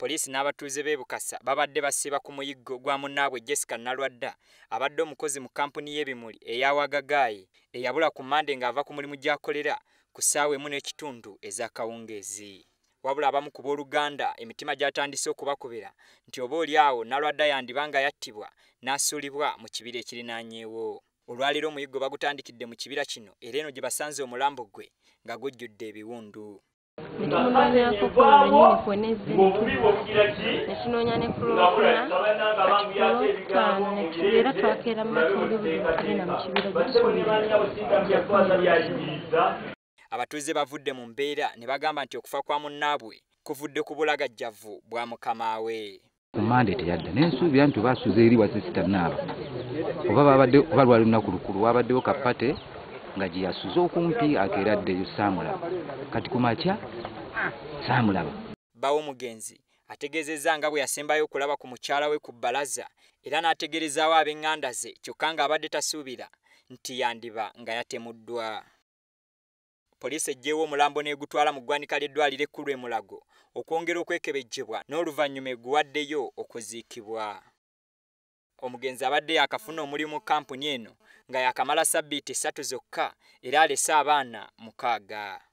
Poliisi n'abatuuze b'e Bukasa babadde basiba ku muyiggo gwa munnaabwe Jessica Nalwadda abadde omukozi mu kampuni y'ebimuli eya Wagagaayi eyabula ku Mande ng'ava ku mulimu gy'akolera ku ssaawa 1:30 ez'akawungeezi. Wabula abamu ku booluganda emitima gyatandise okubakubira nti oboolyawo Nalwadda yandiba nga yattibwa n'asuulibwa mu kibira ekirinaanyeewo. Olwaleero omuyiggo bagutandikidde mu kibira kino era eno gye basanze omulambo gwe nga gujjudde ebiwundu. Netunoonyako Kolonyini Kwenezi netunoonya ne Kulokuna kati Kulokutaano netubeera twakeera mu matumbi tugenda mu kibira gitusuubira. Abatuuze bavudde mu mbeera ne bagamba nti okufa kwa munnaabwe kuvudde ku bulagajjavu bwa mukama we. Mande teyadda n'ensuubira nti oba asuze eri wasisita naaba oba lwali lunaku lukulu wabaddewo kapate nga gye yasuze okumpi akeera addeyo saamulaba kati ku makya saamulaba. Bawo omugenzi ategeezezza nga bwe yasembayo okulaba ku mukyala we ku bbalaza era n'ategerezaawo ab'eŋŋanda ze kyokka ng'abadde tasuubira nti yandiba nga yatemuddwa. Poliisi eggyeewo omulambo n'egutwala mu ggwanika ly'eddwaliro ekkulu e Mulago okwongera okwekebejjebwa n'oluvannyuma eguwaddeyo okuziikibwa. Omugenzi abadde yaakafuna omulimu mu kampuni eno nga yaakamala ssabbiiti 3 zokka era alese abaana 6.